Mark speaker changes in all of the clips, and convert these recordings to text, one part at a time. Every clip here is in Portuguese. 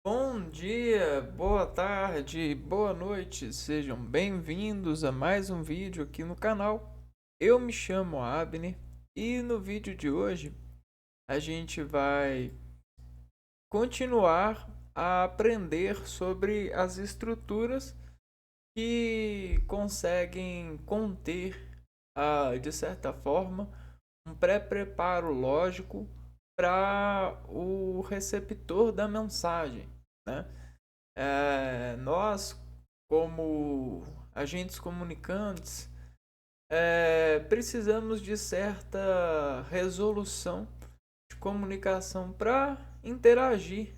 Speaker 1: Bom dia, boa tarde, boa noite, sejam bem-vindos a mais um vídeo aqui no canal. Eu me chamo Abner e no vídeo de hoje a gente vai continuar a aprender sobre as estruturas que conseguem conter, de certa forma, um pré-preparo lógico para o receptor da mensagem, né? Nós, como agentes comunicantes, precisamos de certa resolução de comunicação para interagir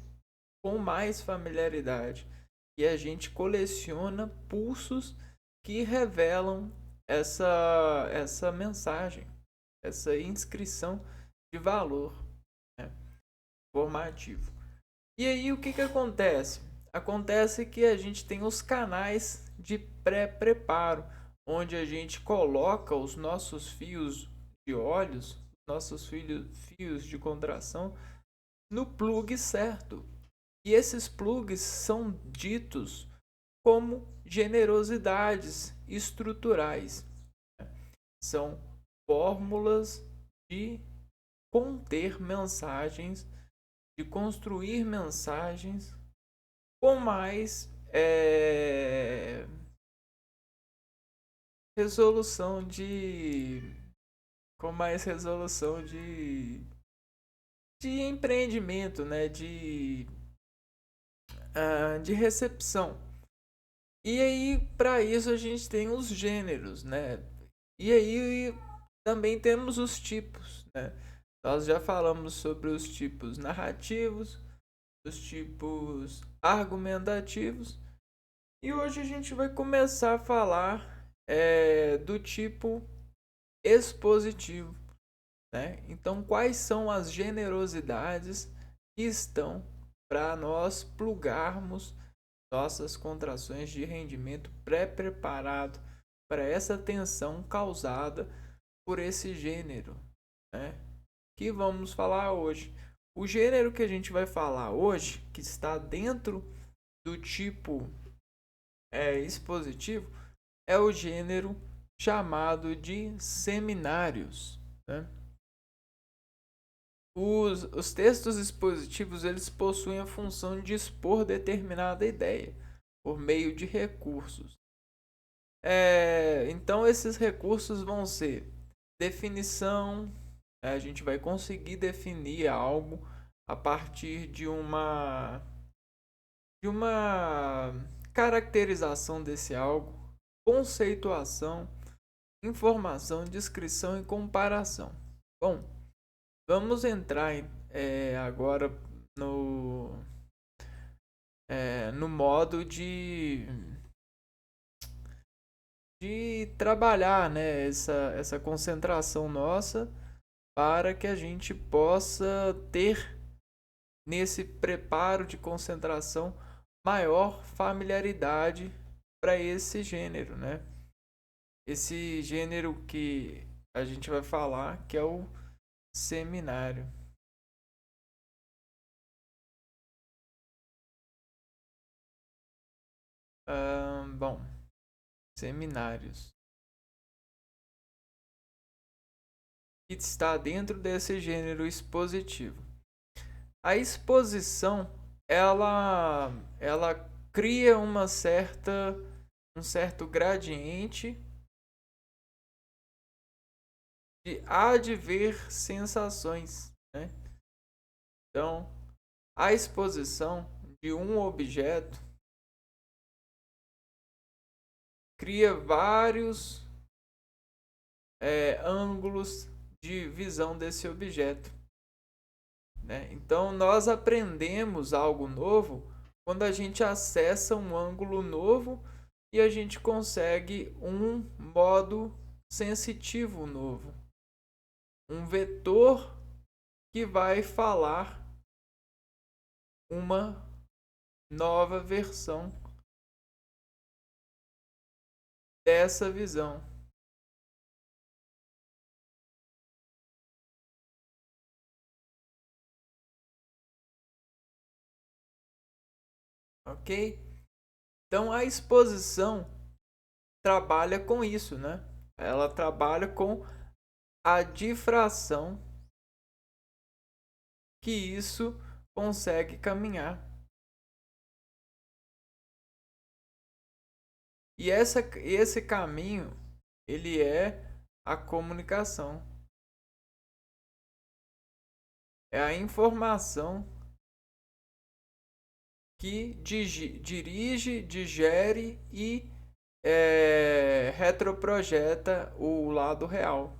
Speaker 1: com mais familiaridade. E a gente coleciona pulsos que revelam essa mensagem, essa inscrição de valor, né, formativo. E aí o que, que acontece? Acontece que a gente tem os canais de pré-preparo, onde a gente coloca os nossos fios de óleos, nossos fios de contração, no plug certo. E esses plugs são ditos como generosidades estruturais. São fórmulas de conter mensagens, de construir mensagens com mais resolução de com mais resolução de empreendimento, né, de recepção. E aí, para isso a gente tem os gêneros, né? E aí também temos os tipos, né? Nós já falamos sobre os tipos narrativos, os tipos argumentativos, e hoje a gente vai começar a falar do tipo expositivo, né? Então, quais são as generosidades que estão para nós plugarmos nossas contrações de rendimento pré-preparado para essa tensão causada por esse gênero, né? Que vamos falar hoje. O gênero que a gente vai falar hoje, que está dentro do tipo expositivo, é o gênero chamado de seminários, né? Os textos expositivos eles possuem a função de expor determinada ideia por meio de recursos. Então esses recursos vão ser definição, a gente vai conseguir definir algo a partir de uma caracterização desse algo, conceituação, informação, descrição e comparação. Bom, vamos entrar agora no, no modo de trabalhar, né, essa concentração nossa para que a gente possa ter nesse preparo de concentração maior familiaridade para esse gênero, né? Esse gênero que a gente vai falar que é o seminário. Bom, seminários. Que está dentro desse gênero expositivo. A exposição, ela cria um certo gradiente de adver sensações, né? Então, a exposição de um objeto cria vários ângulos de visão desse objeto, né? Então, nós aprendemos algo novo quando a gente acessa um ângulo novo e a gente consegue um modo sensitivo novo, um vetor que vai falar uma nova versão dessa visão. ok? Então a exposição trabalha com isso, né? Ela trabalha com a difração que isso consegue caminhar. E esse caminho, ele é a comunicação. É a informação que dirige, digere e retroprojeta o lado real.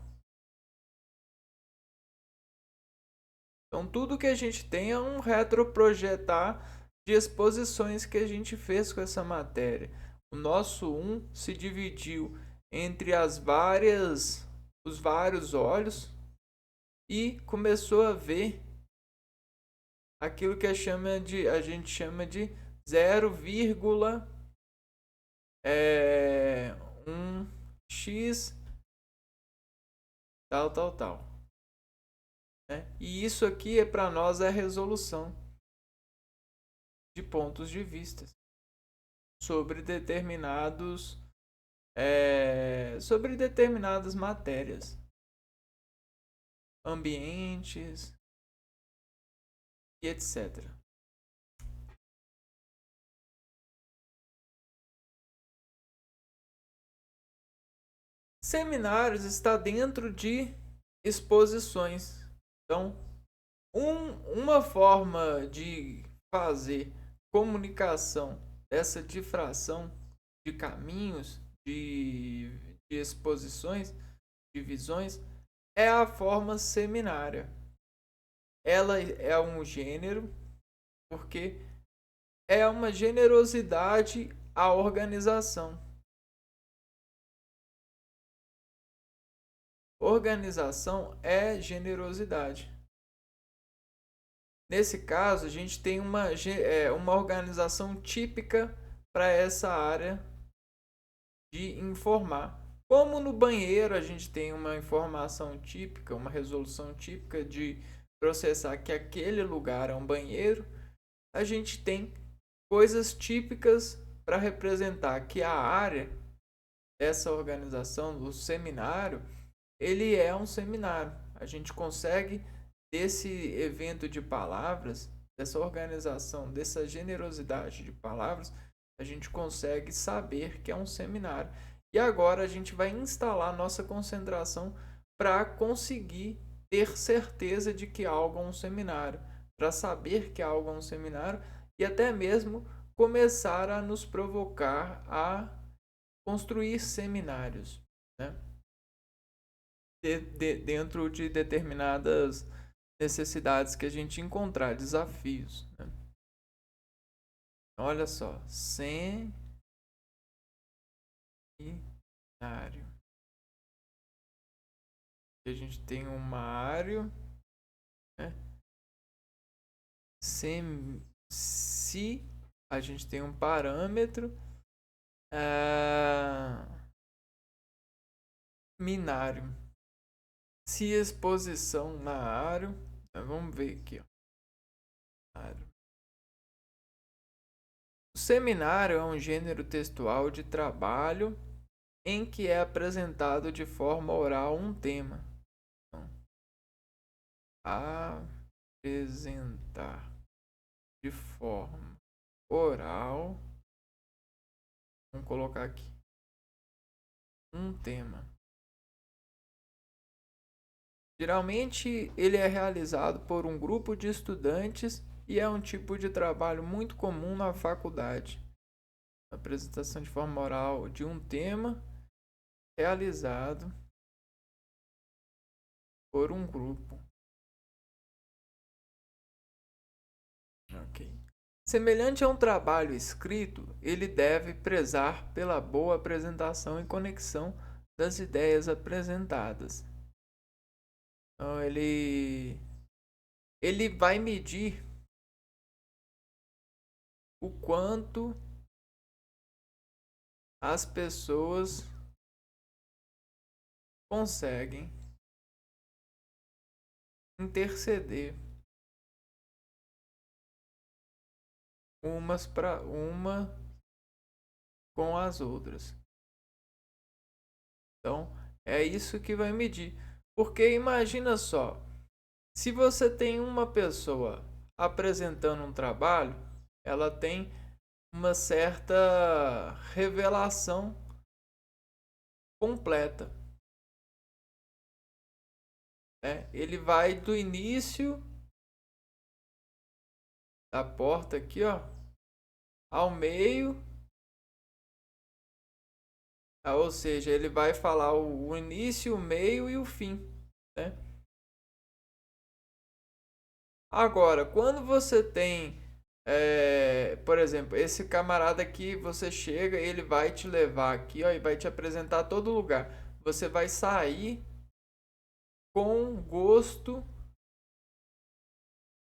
Speaker 1: Então, tudo que a gente tem é um retroprojetar de exposições que a gente fez com essa matéria. O nosso se dividiu entre os vários olhos e começou a ver aquilo que a gente chama de 0,1x tal, tal, tal. Né? E isso aqui para nós é a resolução de pontos de vista sobre sobre determinadas matérias, ambientes e etc. Seminários está dentro de exposições. Então, uma forma de fazer comunicação dessa difração de caminhos, de exposições, de visões, é a forma seminária. Ela é um gênero porque é uma generosidade à organização. Organização é generosidade. Nesse caso, a gente tem uma organização típica para essa área de informar. Como no banheiro a gente tem uma informação típica, uma resolução típica de processar que aquele lugar é um banheiro, a gente tem coisas típicas para representar que a área dessa organização, do seminário, ele é um seminário. A gente consegue, desse evento de palavras, dessa organização, dessa generosidade de palavras, a gente consegue saber que é um seminário. E agora a gente vai instalar nossa concentração para conseguir ter certeza de que algo é um seminário, para saber que algo é um seminário e até mesmo começar a nos provocar a construir seminários, né? Dentro de determinadas necessidades que a gente encontrar, desafios, né? Olha só, seminário. A gente tem um mário, né? Se a gente tem um parâmetro minário. Se exposição na área, vamos ver aqui, ó. O seminário é um gênero textual de trabalho em que é apresentado de forma oral um tema. Então, apresentar de forma oral, vamos colocar aqui, um tema. Geralmente ele é realizado por um grupo de estudantes e é um tipo de trabalho muito comum na faculdade. A apresentação de forma oral de um tema realizado por um grupo. Ok. Semelhante a um trabalho escrito, ele deve prezar pela boa apresentação e conexão das ideias apresentadas. Então, ele vai medir o quanto as pessoas conseguem interceder uma com as outras. Então, é isso que vai medir. Porque imagina só, se você tem uma pessoa apresentando um trabalho, ela tem uma certa revelação completa, né? Ele vai do início da porta aqui, ó, ao meio, ou seja, ele vai falar o início, o meio e o fim, né? Agora, quando você tem, por exemplo, esse camarada aqui, você chega, ele vai te levar aqui, ó, e vai te apresentar todo lugar. Você vai sair com gosto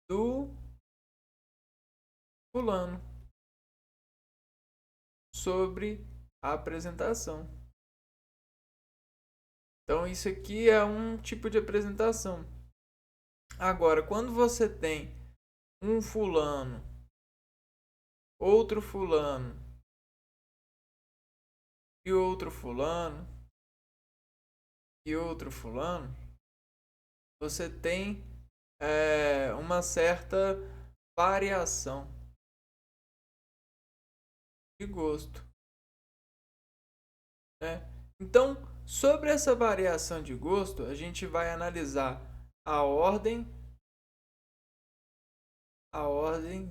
Speaker 1: do fulano sobre a apresentação. Então, isso aqui é um tipo de apresentação. Agora, quando você tem um fulano, outro fulano e outro fulano e outro fulano, você tem uma certa variação de gosto, né? Então, sobre essa variação de gosto, a gente vai analisar a ordem, a ordem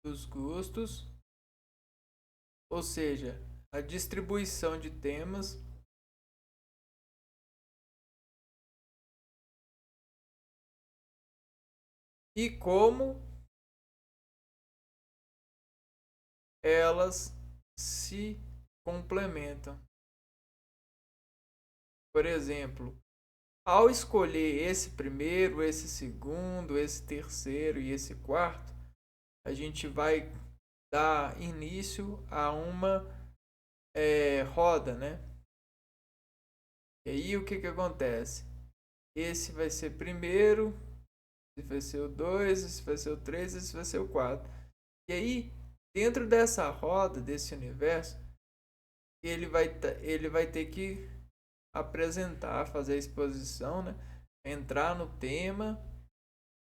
Speaker 1: dos gostos, ou seja, a distribuição de temas e como elas se complementam. Por exemplo, ao escolher esse primeiro, esse segundo, esse terceiro e esse quarto, a gente vai dar início a uma roda, né? E aí o que que acontece? Esse vai ser primeiro, esse vai ser o 2, esse vai ser o 3, esse vai ser o 4. E aí, dentro dessa roda, desse universo, ele vai ter que apresentar, fazer a exposição, né? Entrar no tema,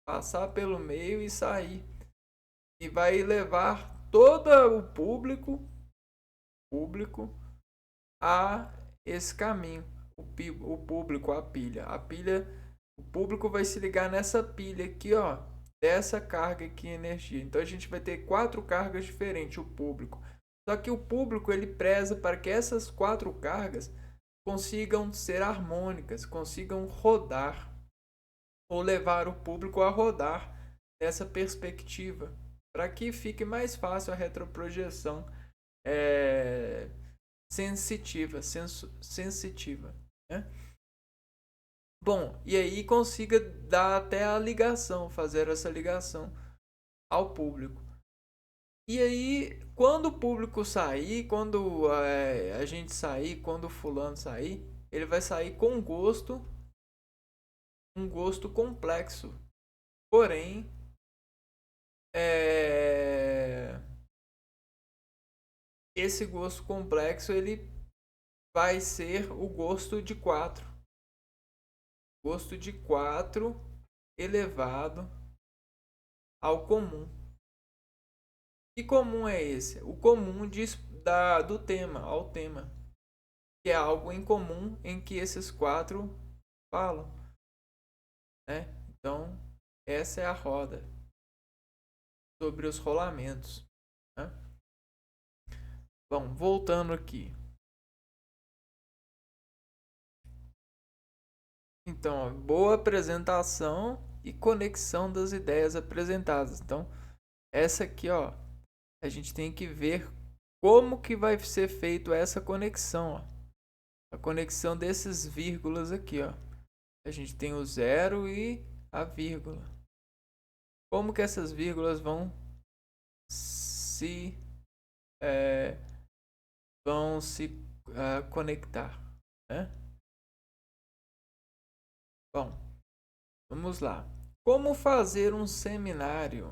Speaker 1: passar pelo meio e sair. E vai levar todo o público a esse caminho. O público, a pilha. A pilha, o público vai se ligar nessa pilha aqui, ó, dessa carga aqui energia. Então a gente vai ter 4 cargas diferentes, o público. Só que o público ele preza para que essas 4 cargas consigam ser harmônicas, consigam rodar ou levar o público a rodar nessa perspectiva, para que fique mais fácil a retroprojeção é, sensitiva, né? Bom, e aí consiga dar até a ligação, fazer essa ligação ao público. E aí, quando o público sair, quando a gente sair, quando o fulano sair, ele vai sair com um gosto complexo. Porém, é, esse gosto complexo ele vai ser o gosto de 4. Gosto de 4 elevado ao comum. Que comum é esse? O comum do tema, ao tema. Que é algo em comum em que esses 4 falam, né? Então, essa é a roda sobre os rolamentos, né? Bom, voltando aqui. Então, boa apresentação e conexão das ideias apresentadas. Então, essa aqui, ó, a gente tem que ver como que vai ser feito essa conexão, ó. A conexão desses vírgulas aqui, ó. A gente tem o zero e a vírgula. Como que essas vírgulas se é, vão se conectar, né? Bom, vamos lá. Como fazer um seminário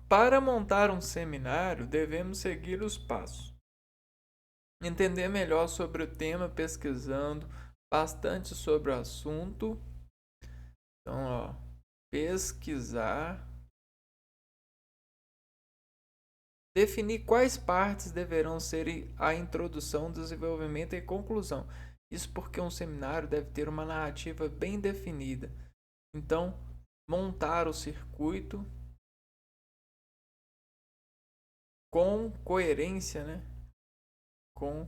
Speaker 1: Para montar um seminário, devemos seguir os passos. Entender melhor sobre o tema pesquisando bastante sobre o assunto. Então, ó, pesquisar. Definir quais partes deverão ser a introdução, desenvolvimento e conclusão. Isso porque um seminário deve ter uma narrativa bem definida. Então, montar o circuito com coerência, né? Com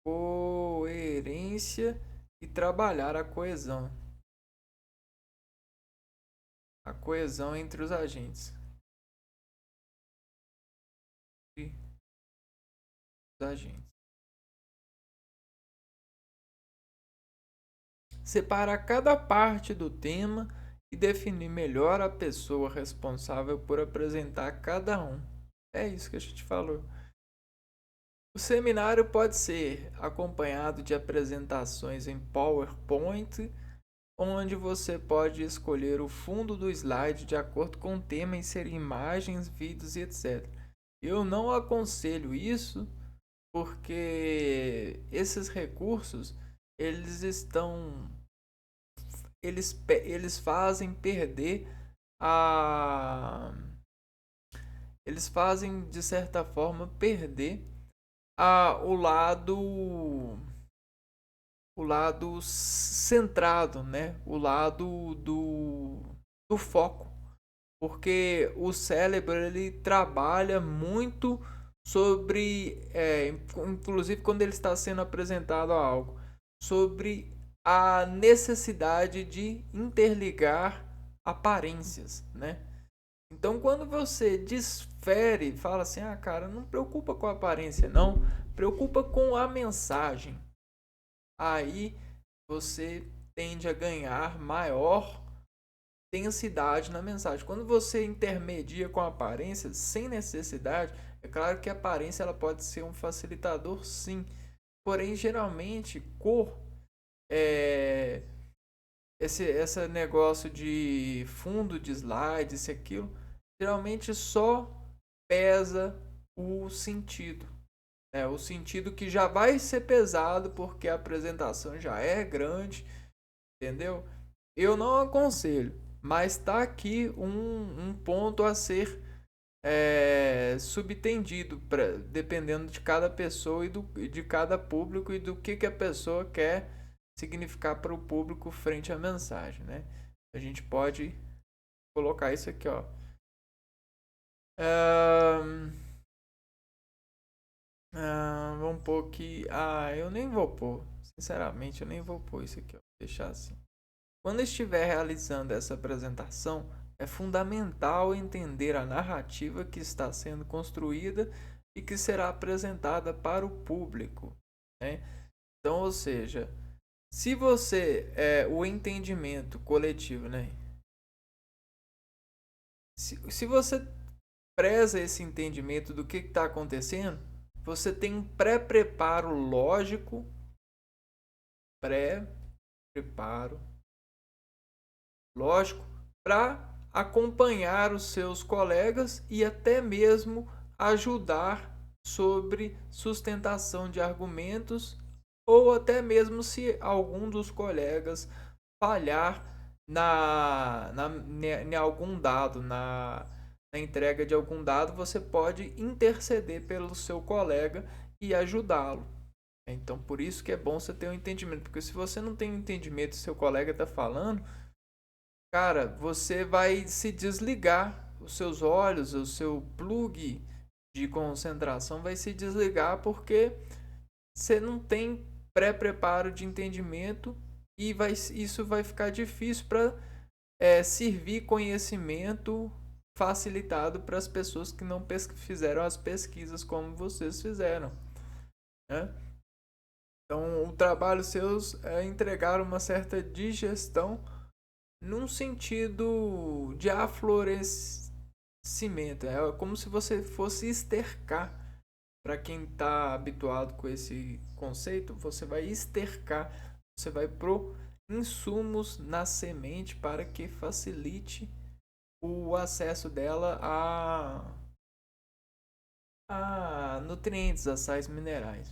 Speaker 1: coerência e trabalhar a coesão. A coesão entre os agentes. Separar cada parte do tema e definir melhor a pessoa responsável por apresentar cada um. É isso que a gente falou. O seminário pode ser acompanhado de apresentações em PowerPoint, onde você pode escolher o fundo do slide de acordo com o tema, inserir imagens, vídeos e etc. Eu não aconselho isso porque esses recursos eles fazem perder a eles fazem de certa forma perder o lado centrado, né? O lado do foco, porque o cérebro ele trabalha muito sobre, inclusive quando ele está sendo apresentado a algo, sobre a necessidade de interligar aparências, né? Então, quando você desfere, fala assim: ah, cara, não preocupa com a aparência, não, preocupa com a mensagem. Aí você tende a ganhar maior densidade na mensagem. Quando você intermedia com a aparência, sem necessidade, é claro que a aparência ela pode ser um facilitador, sim. Porém, geralmente, cor, é, esse negócio de fundo de slide, isso e aquilo, geralmente só pesa o sentido. O sentido que já vai ser pesado porque a apresentação já é grande, entendeu? Eu não aconselho, mas está aqui um ponto a ser subtendido, dependendo de cada pessoa e de cada público e do que a pessoa quer significar para o público frente à mensagem, né? A gente pode colocar isso aqui, ó. Vamos pôr aqui. Eu nem vou pôr. Sinceramente, eu nem vou pôr isso aqui, ó. Vou deixar assim. Quando estiver realizando essa apresentação, é fundamental entender a narrativa que está sendo construída e que será apresentada para o público, né? Então, ou seja, se você o entendimento coletivo, né? Se você preza esse entendimento do que está acontecendo, você tem um pré-preparo lógico, pré-preparo lógico, para acompanhar os seus colegas e até mesmo ajudar sobre sustentação de argumentos ou até mesmo se algum dos colegas falhar em algum dado, na entrega de algum dado, você pode interceder pelo seu colega e ajudá-lo. Então, por isso que é bom você ter um entendimento, porque se você não tem um entendimento, seu colega está falando, cara, você vai se desligar, os seus olhos, o seu plug de concentração vai se desligar porque você não tem pré-preparo de entendimento e isso vai ficar difícil para servir conhecimento facilitado para as pessoas que não fizeram as pesquisas como vocês fizeram, né? Então, o trabalho seus é entregar uma certa digestão num sentido de aflorescimento. É como se você fosse estercar. Para quem está habituado com esse conceito, você vai estercar, você vai pro insumos na semente para que facilite o acesso dela a nutrientes, a sais minerais.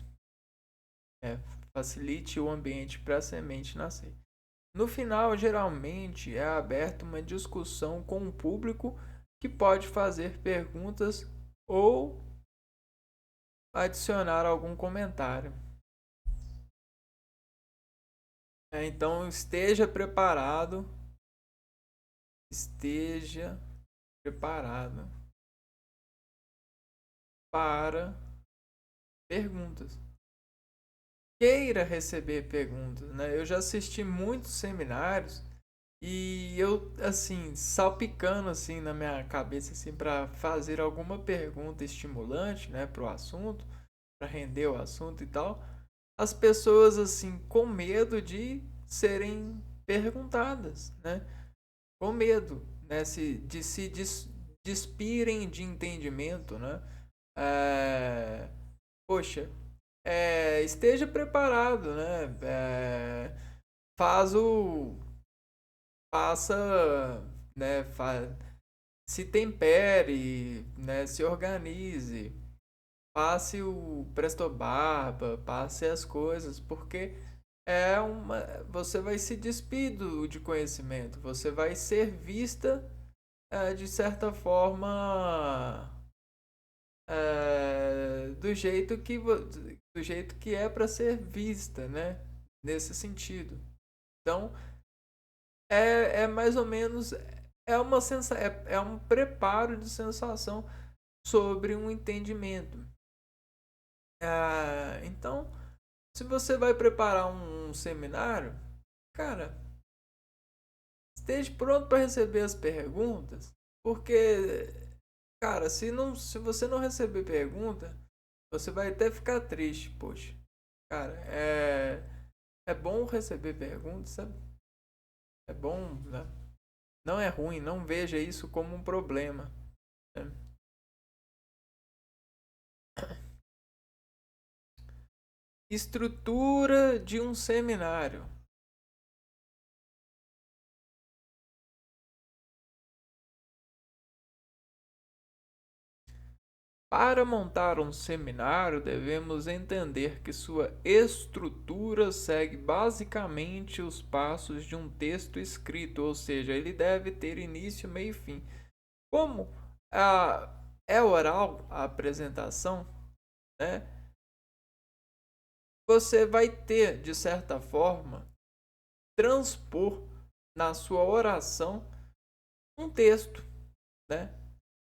Speaker 1: É, facilite o ambiente para a semente nascer. No final, geralmente é aberta uma discussão com o público que pode fazer perguntas ou adicionar algum comentário. Então esteja preparado para perguntas. Queira receber perguntas, né? Eu já assisti muitos seminários e eu assim, salpicando assim na minha cabeça assim para fazer alguma pergunta estimulante, né, pro assunto, para render o assunto e tal. As pessoas assim com medo de serem perguntadas, né? Com medo, né, de se despirem de entendimento, né? É, poxa, esteja preparado, né? Faz o faça, né? Se tempere, né? Se organize, passe o presto barba, passe as coisas, porque você vai se despir de conhecimento, você vai ser vista de certa forma do jeito que é para ser vista, né? Nesse sentido. Então, é mais ou menos é um preparo de sensação sobre um entendimento. Então, se você vai preparar um seminário, cara, esteja pronto para receber as perguntas, porque, cara, se você não receber pergunta, você vai até ficar triste, poxa. Cara, é bom receber perguntas, sabe? É bom, né? Não é ruim, não veja isso como um problema, né? Estrutura de um seminário. Para montar um seminário, devemos entender que sua estrutura segue basicamente os passos de um texto escrito, ou seja, ele deve ter início, meio e fim. Como é oral a apresentação, né? Você vai ter, de certa forma, transpor na sua oração um texto, né?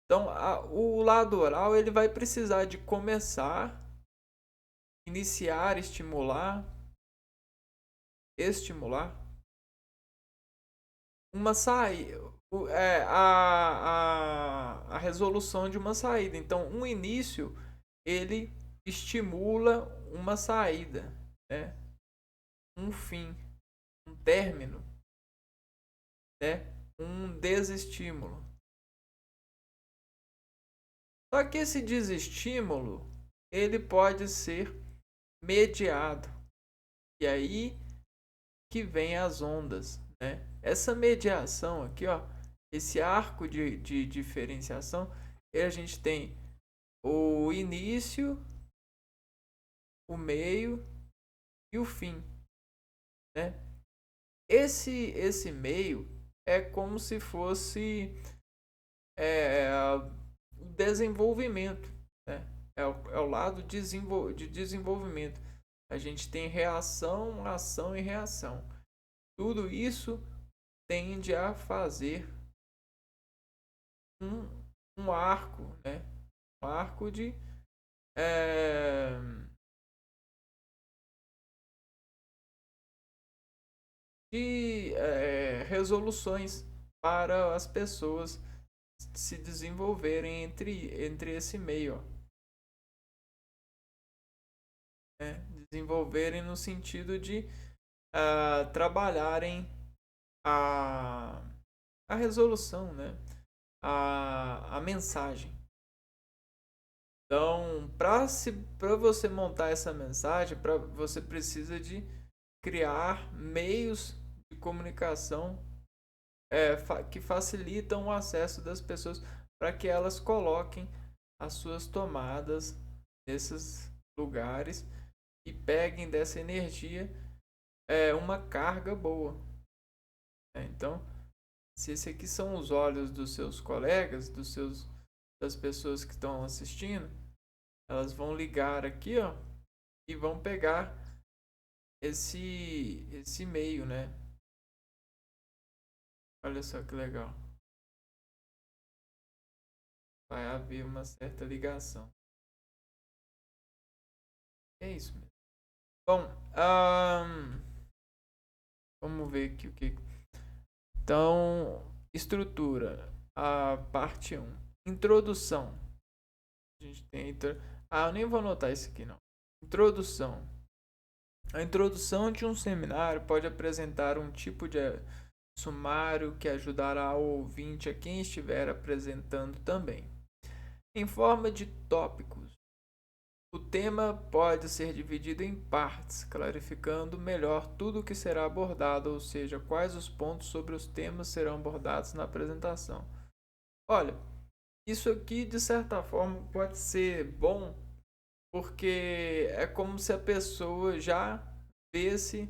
Speaker 1: Então, o lado oral ele vai precisar de começar, iniciar, estimular uma saída, a resolução de uma saída. Então, um início ele estimula uma saída, né? Um fim, um término, né? Um desestímulo. Só que esse desestímulo ele pode ser mediado. E aí que vem as ondas, né? Essa mediação aqui, ó, esse arco de diferenciação, a gente tem o início, o meio e o fim, né? Esse meio é como se fosse o desenvolvimento, né? É o lado de desenvolvimento. A gente tem reação, ação e reação. Tudo isso tende a fazer um, um arco, né? Um arco é, de resoluções para as pessoas se desenvolverem entre esse meio, ó, né? Desenvolverem no sentido de trabalharem a, a resolução, né? A mensagem. Então, para você montar essa mensagem, você precisa de criar meios de comunicação que facilitam o acesso das pessoas para que elas coloquem as suas tomadas nesses lugares e peguem dessa energia uma carga boa. Então, se esse aqui são os olhos dos seus colegas, das pessoas que estão assistindo, elas vão ligar aqui, ó, e vão pegar esse meio, né? Olha só que legal. Vai haver uma certa ligação. É isso mesmo. Bom, vamos ver aqui o que. Então, estrutura. A parte 1. Introdução. A gente tem. Eu nem vou anotar isso aqui não. Introdução. A introdução de um seminário pode apresentar um tipo de sumário que ajudará o ouvinte a quem estiver apresentando também. Em forma de tópicos, o tema pode ser dividido em partes, clarificando melhor tudo o que será abordado, ou seja, quais os pontos sobre os temas serão abordados na apresentação. Olha, isso aqui de certa forma pode ser bom, porque é como se a pessoa já visse,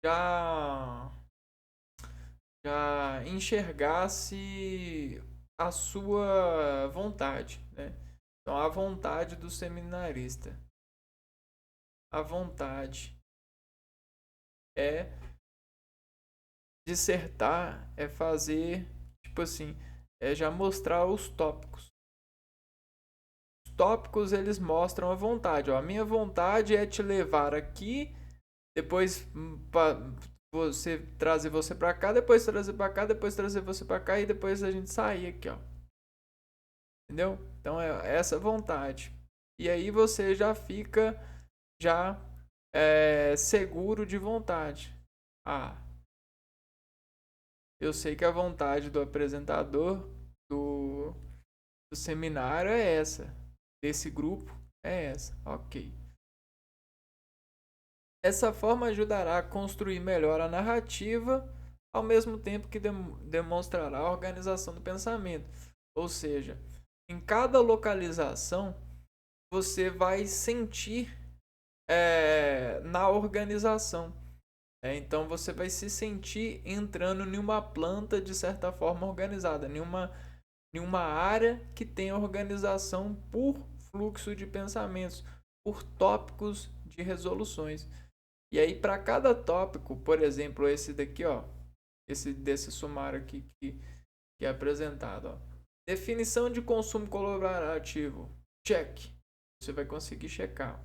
Speaker 1: já enxergasse a sua vontade, né? Então, a vontade do seminarista. A vontade é dissertar, é fazer, tipo assim, é já mostrar os tópicos. Os tópicos, eles mostram a vontade. Ó, a minha vontade é te levar aqui, depois você trazer você para cá, depois trazer para cá, depois trazer você para cá e depois a gente sair aqui, ó. Entendeu? Então é essa vontade. E aí você já fica já seguro de vontade. Eu sei que a vontade do apresentador do seminário é essa, desse grupo é essa, ok. Essa forma ajudará a construir melhor a narrativa, ao mesmo tempo que demonstrará a organização do pensamento. Ou seja, em cada localização, você vai sentir na organização. Então você vai se sentir entrando em uma planta de certa forma organizada, em uma área que tem organização por fluxo de pensamentos, por tópicos de resoluções. E aí para cada tópico, por exemplo, esse daqui, ó, esse desse sumário aqui que é apresentado, ó. Definição de consumo colaborativo. Check. Você vai conseguir checar.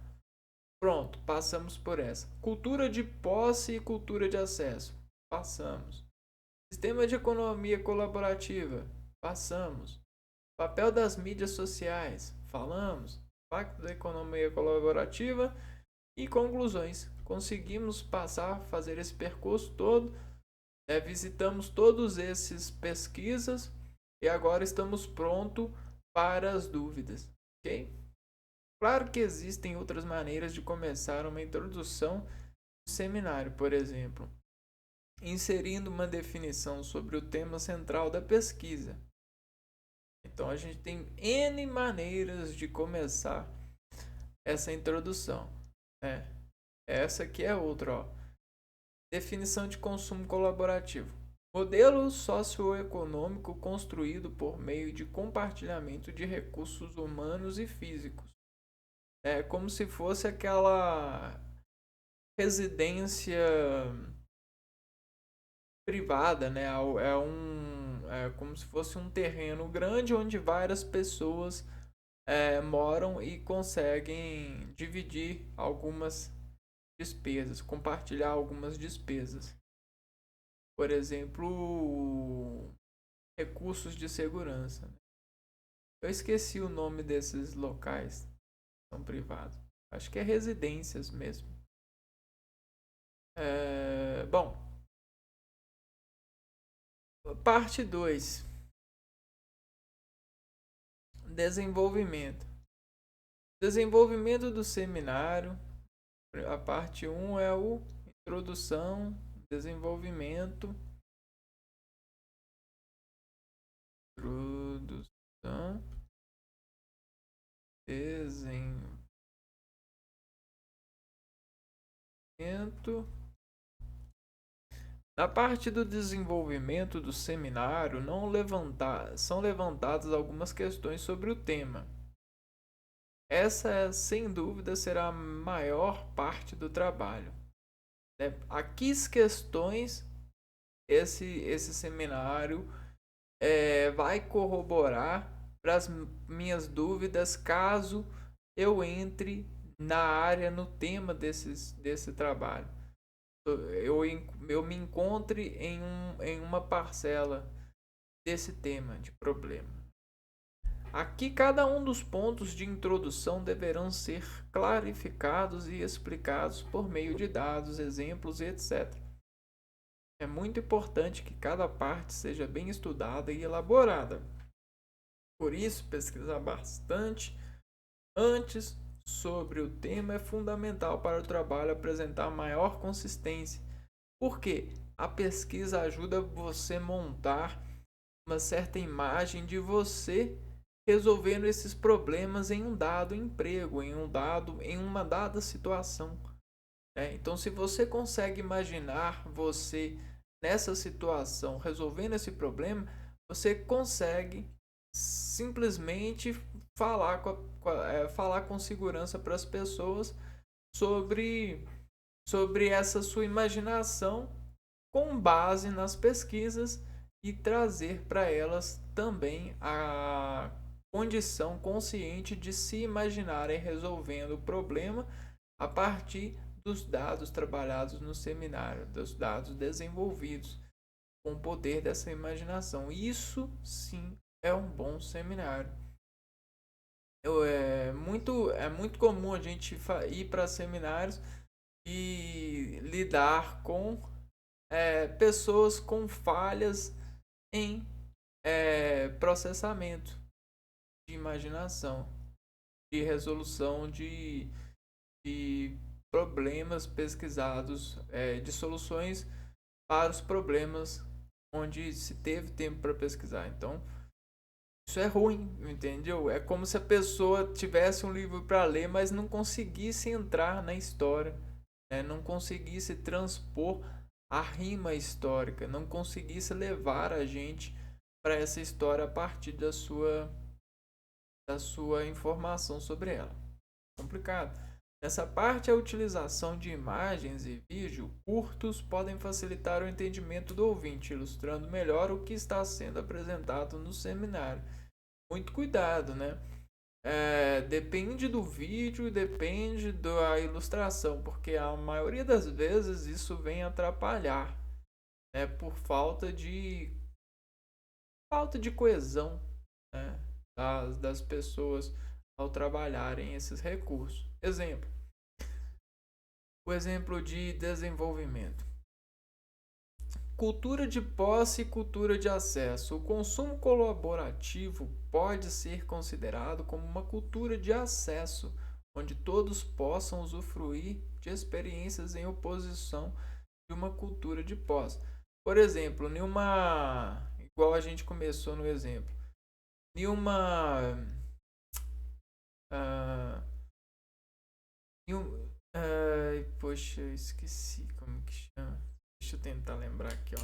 Speaker 1: Pronto, passamos por essa. Cultura de posse e cultura de acesso. Passamos. Sistema de economia colaborativa. Passamos. Papel das mídias sociais. Falamos. Impacto da economia colaborativa e conclusões. Conseguimos fazer esse percurso todo. Visitamos todos esses pesquisas e agora estamos prontos para as dúvidas. Ok? Claro que existem outras maneiras de começar uma introdução do seminário, por exemplo, inserindo uma definição sobre o tema central da pesquisa. Então a gente tem N maneiras de começar essa introdução. Essa aqui é outra, ó. Definição de consumo colaborativo. Modelo socioeconômico construído por meio de compartilhamento de recursos humanos e físicos. É como se fosse aquela residência privada, né? É como se fosse um terreno grande onde várias pessoas moram e conseguem dividir algumas despesas, compartilhar algumas despesas. Por exemplo, recursos de segurança. Eu esqueci o nome desses locais, são privados. Acho que é residências mesmo. Bom, parte 2. Desenvolvimento. Desenvolvimento do seminário. A parte 1 é o introdução, desenvolvimento. Produção, desenvolvimento. Na parte do desenvolvimento do seminário, são levantadas algumas questões sobre o tema. Essa, sem dúvida, será a maior parte do trabalho. A que questões esse seminário vai corroborar para as minhas dúvidas caso eu entre na área, no tema desse trabalho. Eu me encontre em uma parcela desse tema de problema. Aqui, cada um dos pontos de introdução deverão ser clarificados e explicados por meio de dados, exemplos e etc. É muito importante que cada parte seja bem estudada e elaborada. Por isso, pesquisar bastante antes sobre o tema é fundamental para o trabalho apresentar maior consistência. Porque a pesquisa ajuda você a montar uma certa imagem de você resolvendo esses problemas em um dado emprego, em uma dada situação. Então, se você consegue imaginar você nessa situação resolvendo esse problema, você consegue simplesmente falar com segurança para as pessoas sobre essa sua imaginação com base nas pesquisas e trazer para elas também a condição consciente de se imaginarem resolvendo o problema a partir dos dados trabalhados no seminário, dos dados desenvolvidos com o poder dessa imaginação. Isso sim é um bom seminário. É muito comum a gente ir para seminários e lidar com pessoas com falhas em processamento de imaginação, de resolução de problemas pesquisados, de soluções para os problemas onde se teve tempo para pesquisar. Então, isso é ruim, entendeu? É como se a pessoa tivesse um livro para ler, mas não conseguisse entrar na história, não conseguisse transpor a rima histórica, não conseguisse levar a gente para essa história a partir da sua informação sobre ela. Complicado. Nessa parte, a utilização de imagens e vídeo curtos podem facilitar o entendimento do ouvinte, ilustrando melhor o que está sendo apresentado no seminário. Muito cuidado, né? Depende do vídeo, depende da ilustração, porque a maioria das vezes isso vem atrapalhar, por falta de coesão, né, das pessoas ao trabalharem esses recursos. O exemplo de desenvolvimento. Cultura de posse e cultura de acesso. O consumo colaborativo pode ser considerado como uma cultura de acesso, onde todos possam usufruir de experiências em oposição de uma cultura de posse. Por exemplo, igual a gente começou no exemplo, poxa, eu esqueci como que chama. Deixa eu tentar lembrar aqui, ó.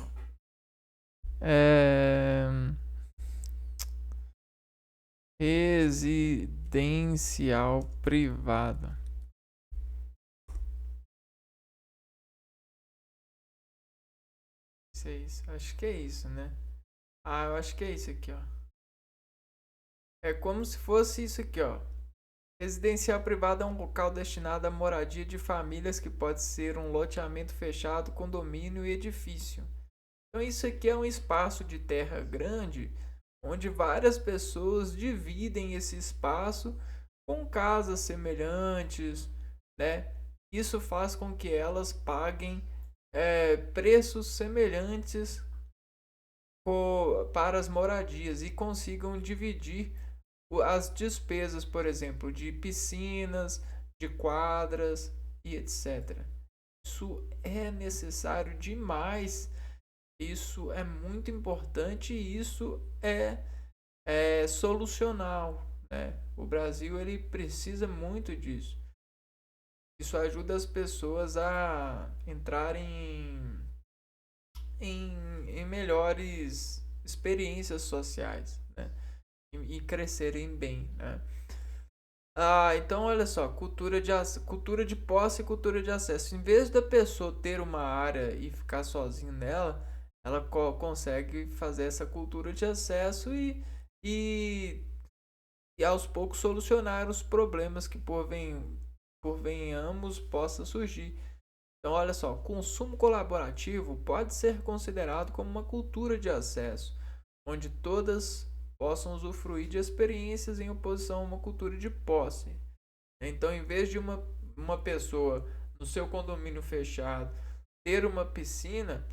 Speaker 1: Residencial privada. Isso. Acho que é isso, né? Eu acho que é isso aqui, ó. É como se fosse isso aqui, ó. Residencial privada é um local destinado à moradia de famílias que pode ser um loteamento fechado, condomínio e edifício. Então isso aqui é um espaço de terra grande, onde várias pessoas dividem esse espaço com casas semelhantes, né? Isso faz com que elas paguem preços semelhantes para as moradias e consigam dividir as despesas, por exemplo, de piscinas, de quadras e etc. Isso é necessário demais. Isso é muito importante e isso é solucional, né? O Brasil ele precisa muito disso. Isso ajuda as pessoas a entrarem em melhores experiências sociais, né? E crescerem bem, né? Então olha só, cultura de posse e cultura de acesso. Em vez da pessoa ter uma área e ficar sozinho nela, ela consegue fazer essa cultura de acesso e, e aos poucos solucionar os problemas que por venhamos possa surgir. Então olha só, consumo colaborativo pode ser considerado como uma cultura de acesso, onde todas possam usufruir de experiências em oposição a uma cultura de posse. Então, em vez de uma pessoa no seu condomínio fechado ter uma piscina,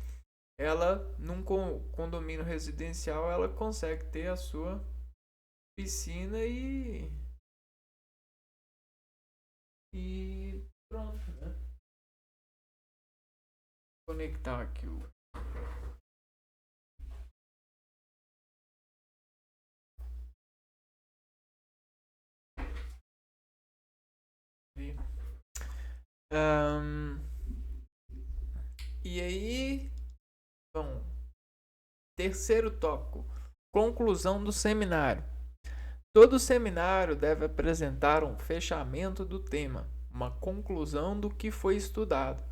Speaker 1: ela num condomínio residencial ela consegue ter a sua piscina e pronto, né? Vou conectar aqui o um, e aí, bom, terceiro tópico: conclusão do seminário. Todo seminário deve apresentar um fechamento do tema, uma conclusão do que foi estudado.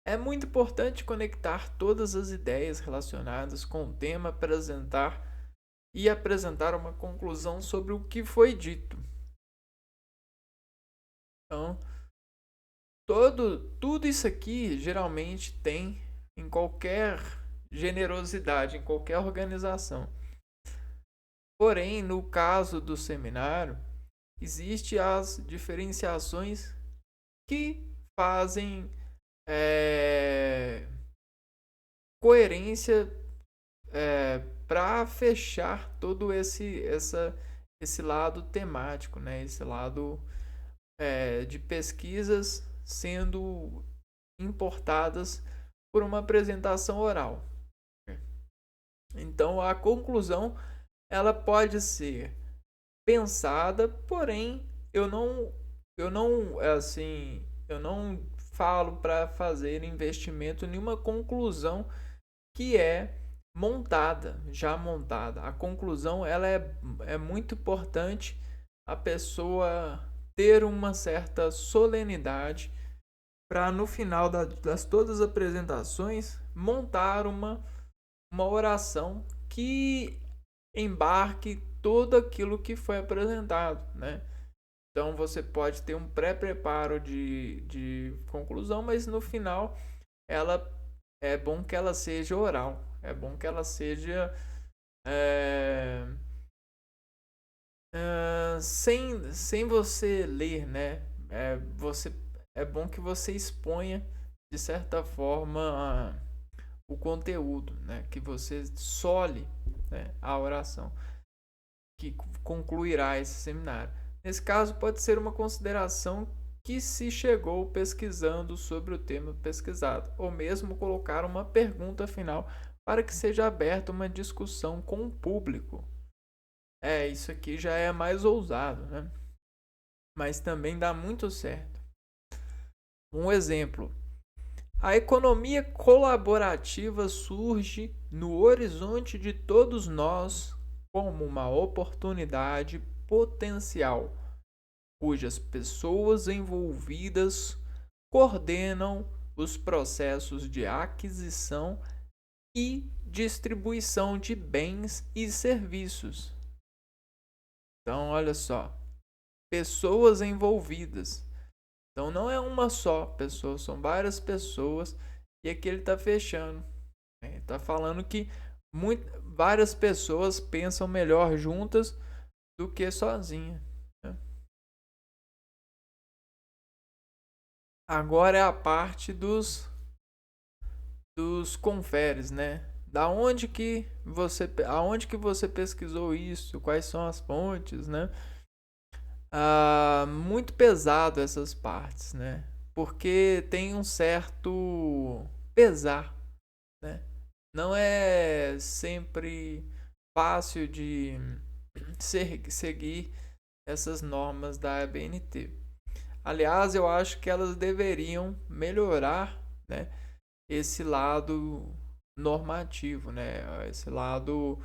Speaker 1: É muito importante conectar todas as ideias relacionadas com o tema, apresentar uma conclusão sobre o que foi dito. Então, tudo isso aqui geralmente tem em qualquer generosidade, em qualquer organização. Porém, no caso do seminário, existem as diferenciações que fazem coerência para fechar todo esse lado temático, né? Esse lado de pesquisas sendo importadas por uma apresentação oral. Então, a conclusão ela pode ser pensada, porém eu não falo para fazer investimento em uma conclusão que é já montada. A conclusão ela é muito importante a pessoa ter uma certa solenidade para no final das todas as apresentações montar uma oração que embarque tudo aquilo que foi apresentado, né? Então você pode ter um pré-preparo de conclusão, mas no final ela é bom que ela seja oral, é bom que ela seja sem você ler, né? É bom que você exponha de certa forma o conteúdo, né? Que você sole, né, a oração que concluirá esse seminário. Nesse caso, pode ser uma consideração que se chegou pesquisando sobre o tema pesquisado, ou mesmo colocar uma pergunta final para que seja aberta uma discussão com o público. Isso aqui já é mais ousado, né? Mas também dá muito certo. Um exemplo: a economia colaborativa surge no horizonte de todos nós como uma oportunidade potencial, cujas pessoas envolvidas coordenam os processos de aquisição e distribuição de bens e serviços. Então, olha só, pessoas envolvidas. Então, não é uma só pessoa, são várias pessoas. E aqui ele está fechando. Ele está falando que várias pessoas pensam melhor juntas do que sozinha. Agora é a parte dos conferes, né? Aonde que você pesquisou isso? Quais são as fontes, né? Muito pesado essas partes, né? Porque tem um certo pesar, né? Não é sempre fácil seguir essas normas da ABNT. Aliás, eu acho que elas deveriam melhorar, né, esse lado normativo, né, esse lado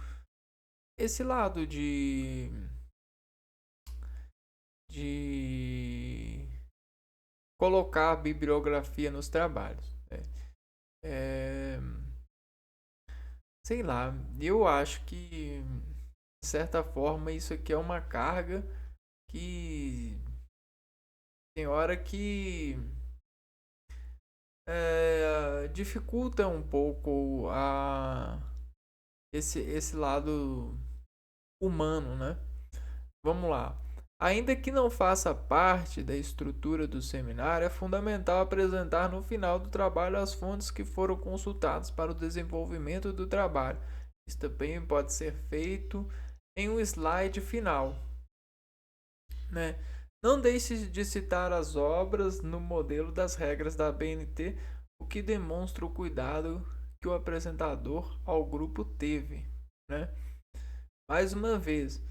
Speaker 1: de colocar a bibliografia nos trabalhos, né? É, sei lá, eu acho que de certa forma isso aqui é uma carga que tem hora que dificulta um pouco esse lado humano, né? Vamos lá. Ainda que não faça parte da estrutura do seminário, é fundamental apresentar no final do trabalho as fontes que foram consultadas para o desenvolvimento do trabalho. Isso também pode ser feito em um slide final, né? Não deixe de citar as obras no modelo das regras da BNT, o que demonstra o cuidado que o apresentador ao grupo teve, né? Mais uma vez,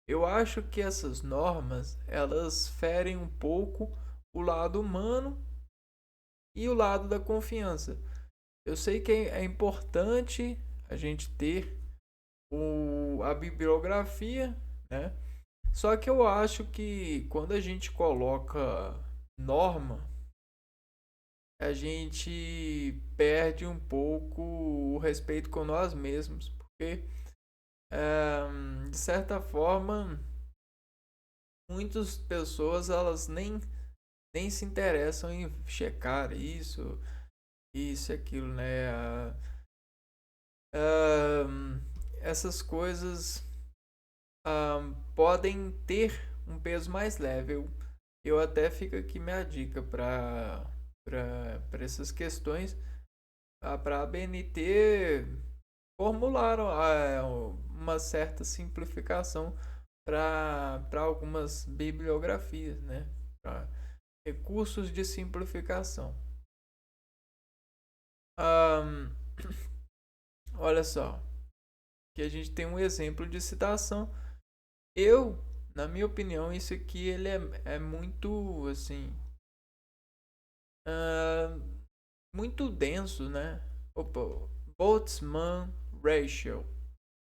Speaker 1: eu acho que essas normas, elas ferem um pouco o lado humano e o lado da confiança. Eu sei que é importante a gente ter a bibliografia, né? Só que eu acho que quando a gente coloca norma, a gente perde um pouco o respeito com nós mesmos, porque de certa forma muitas pessoas elas nem se interessam em checar isso, aquilo, né? Essas coisas podem ter um peso mais leve. Eu até fico aqui minha dica para essas questões, para a BNT formular uma certa simplificação para algumas bibliografias, né? Pra recursos de simplificação. Ahn, olha só, que a gente tem um exemplo de citação. Na minha opinião, isso aqui ele é muito assim, ahn, muito denso, né? Opa, Boltzmann Ratio,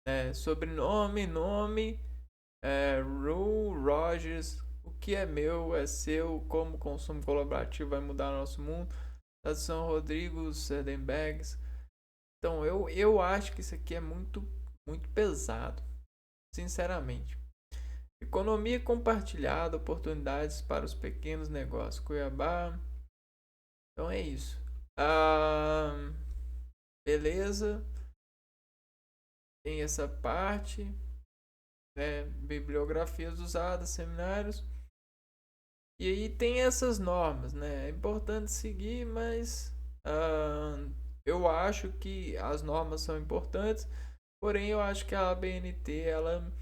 Speaker 1: né? Sobrenome, nome, Rule Rogers, o que é meu é seu, como o consumo colaborativo vai mudar o nosso mundo. São Rodrigo Serdenbergs. Então eu acho que isso aqui é muito pesado, sinceramente. Economia compartilhada, oportunidades para os pequenos negócios. Cuiabá. Então é isso. Ah, beleza. Tem essa parte, né? Bibliografias usadas, seminários. E aí tem essas normas, né? É importante seguir, mas eu acho que as normas são importantes, porém eu acho que a ABNT ela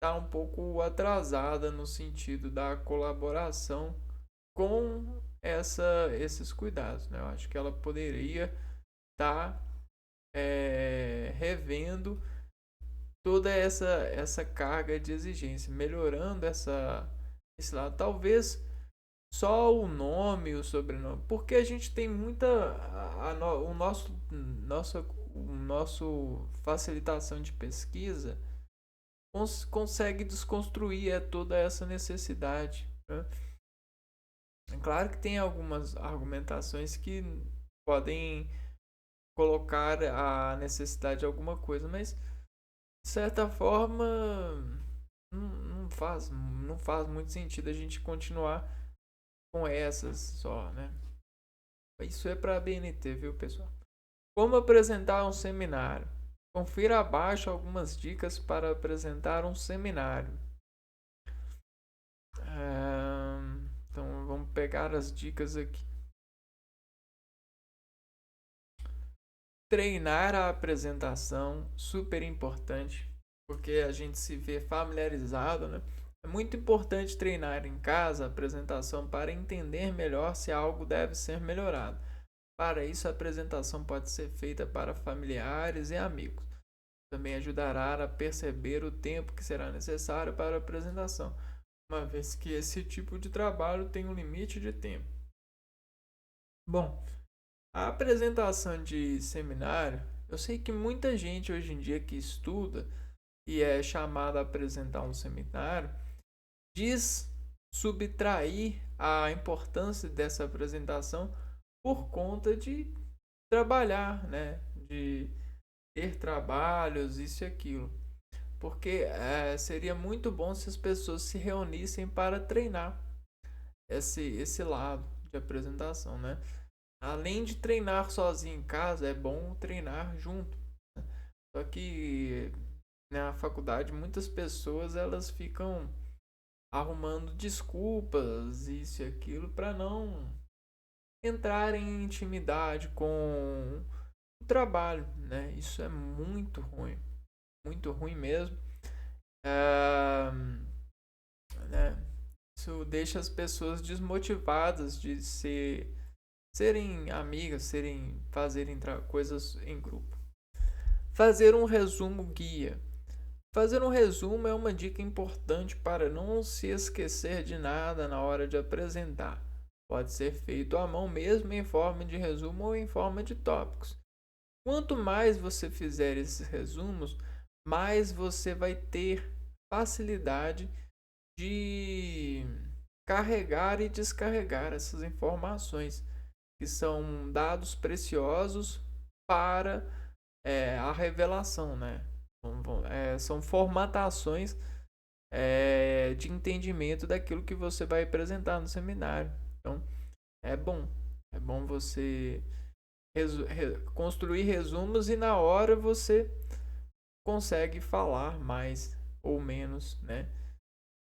Speaker 1: está um pouco atrasada no sentido da colaboração com esses cuidados, né? Eu acho que ela poderia estar revendo toda essa carga de exigência, melhorando esse lado. Talvez só o nome, o sobrenome, porque a gente tem muita o nosso facilitação de pesquisa consegue desconstruir toda essa necessidade, né? É claro que tem algumas argumentações que podem colocar a necessidade de alguma coisa, mas de certa forma não faz muito sentido a gente continuar com essas só, né? Isso é para a BNT, viu, pessoal? Como apresentar um seminário? Confira abaixo algumas dicas para apresentar um seminário. Então vamos pegar as dicas aqui. Treinar a apresentação, super importante, porque a gente se vê familiarizado, né? É muito importante treinar em casa a apresentação para entender melhor se algo deve ser melhorado. Para isso, a apresentação pode ser feita para familiares e amigos. também ajudará a perceber o tempo que será necessário para a apresentação, uma vez que esse tipo de trabalho tem um limite de tempo. Bom, a apresentação de seminário, eu sei que muita gente hoje em dia que estuda e é chamada a apresentar um seminário, diz subtrair a importância dessa apresentação por conta de trabalhar, né? De ter trabalhos, isso e aquilo. Porque seria muito bom se as pessoas se reunissem para treinar esse lado de apresentação, né? Além de treinar sozinho em casa, é bom treinar junto. Só que na faculdade muitas pessoas elas ficam arrumando desculpas, isso e aquilo, para não entrar em intimidade com o trabalho, né? Isso é muito ruim mesmo. É, né? Isso deixa as pessoas desmotivadas de serem amigas, fazerem coisas em grupo. Fazer um resumo guia. Fazer um resumo é uma dica importante para não se esquecer de nada na hora de apresentar. Pode ser feito à mão mesmo em forma de resumo ou em forma de tópicos. Quanto mais você fizer esses resumos, mais você vai ter facilidade de carregar e descarregar essas informações, que são dados preciosos para a revelação, né? São formatações de entendimento daquilo que você vai apresentar no seminário. Então, é bom. É bom você construir resumos e na hora você consegue falar mais ou menos, né?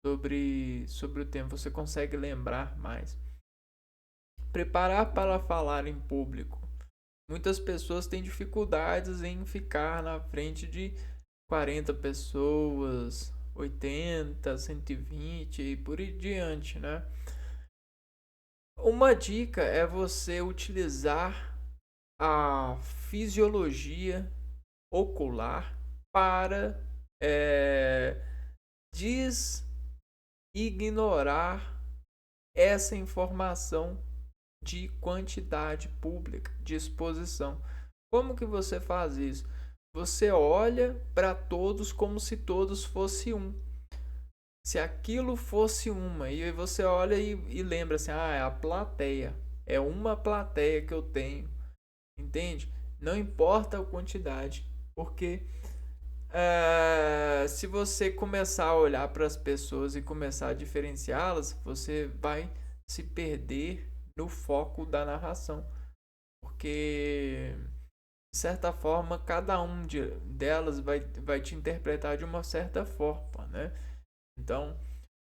Speaker 1: Sobre o tema, você consegue lembrar mais. Preparar para falar em público. Muitas pessoas têm dificuldades em ficar na frente de 40 pessoas, 80, 120 e por aí diante, né? Uma dica é você utilizar a fisiologia ocular para designorar essa informação de quantidade pública, de exposição. Como que você faz isso? Você olha para todos como se todos fossem um. Se aquilo fosse uma, e você olha e lembra assim, é a plateia. É uma plateia que eu tenho. Entende? Não importa a quantidade. Porque se você começar a olhar para as pessoas e começar a diferenciá-las, você vai se perder no foco da narração. Porque, de certa forma, cada um delas vai te interpretar de uma certa forma, né? Então,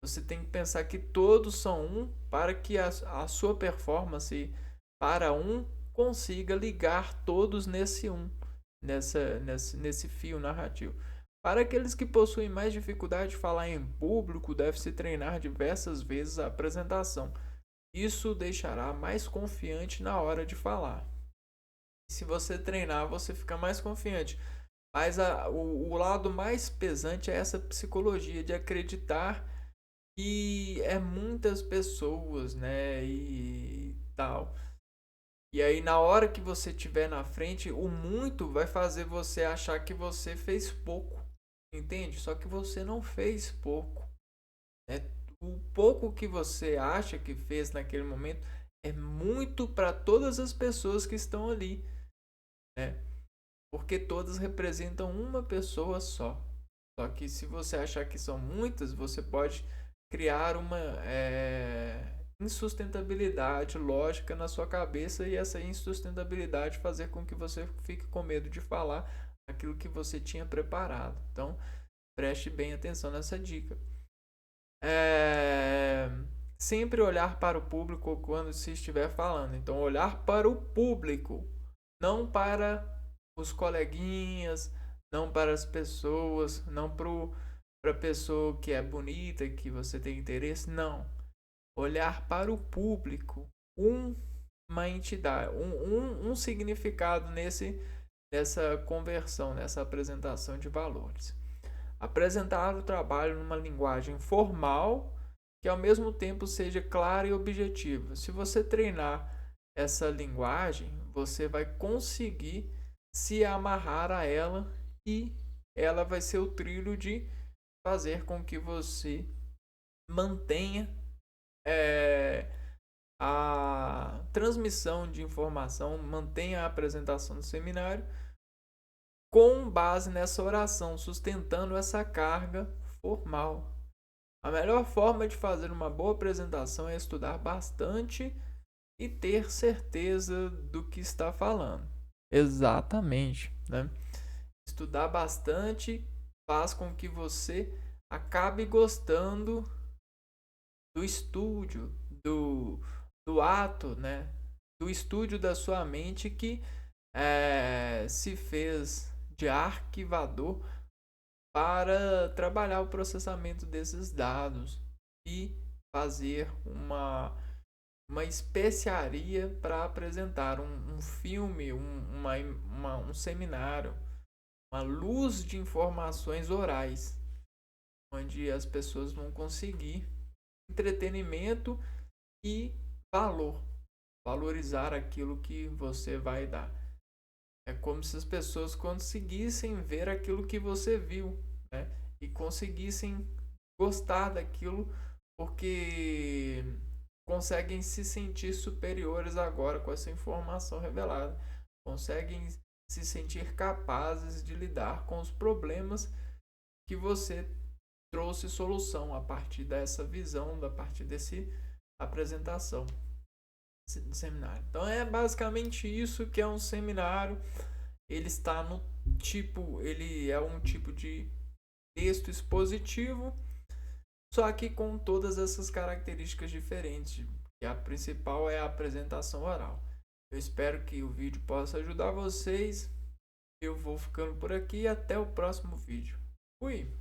Speaker 1: você tem que pensar que todos são um para que a sua performance para um consiga ligar todos nesse um, nesse fio narrativo. Para aqueles que possuem mais dificuldade de falar em público, deve-se treinar diversas vezes a apresentação. Isso deixará mais confiante na hora de falar. Se você treinar, você fica mais confiante. Mas o lado mais pesante é essa psicologia de acreditar que é muitas pessoas, né? E tal. E aí, na hora que você estiver na frente, o muito vai fazer você achar que você fez pouco. Entende? Só que você não fez pouco. Né? O pouco que você acha que fez naquele momento é muito para todas as pessoas que estão ali. Né? Porque todas representam uma pessoa só. Só que se você achar que são muitas, você pode criar uma insustentabilidade lógica na sua cabeça e essa insustentabilidade fazer com que você fique com medo de falar aquilo que você tinha preparado. Então, preste bem atenção nessa dica. Sempre olhar para o público quando se estiver falando. Então, olhar para o público, não para os coleguinhas, não para as pessoas, não para a pessoa que é bonita, que você tem interesse, não. Olhar para o público, uma entidade, um significado dessa conversão, nessa apresentação de valores. Apresentar o trabalho numa linguagem formal que ao mesmo tempo seja clara e objetiva. Se você treinar essa linguagem, você vai conseguir se amarrar a ela e ela vai ser o trilho de fazer com que você mantenha a transmissão de informação, mantenha a apresentação do seminário com base nessa oração, sustentando essa carga formal. A melhor forma de fazer uma boa apresentação é estudar bastante e ter certeza do que está falando. Exatamente, né? Estudar bastante faz com que você acabe gostando do estúdio, do ato, né? Do estúdio da sua mente que se fez de arquivador para trabalhar o processamento desses dados e fazer uma especiaria para apresentar um filme, um seminário, uma luz de informações orais, onde as pessoas vão conseguir entretenimento e valorizar aquilo que você vai dar. É como se as pessoas conseguissem ver aquilo que você viu, né? E conseguissem gostar daquilo porque conseguem se sentir superiores agora com essa informação revelada. Conseguem se sentir capazes de lidar com os problemas que você trouxe solução a partir dessa visão, a partir desse apresentação de seminário. Então é basicamente isso que é um seminário. Ele está no tipo, ele é um tipo de texto expositivo, só que com todas essas características diferentes. E a principal é a apresentação oral. Eu espero que o vídeo possa ajudar vocês. Eu vou ficando por aqui e até o próximo vídeo. Fui!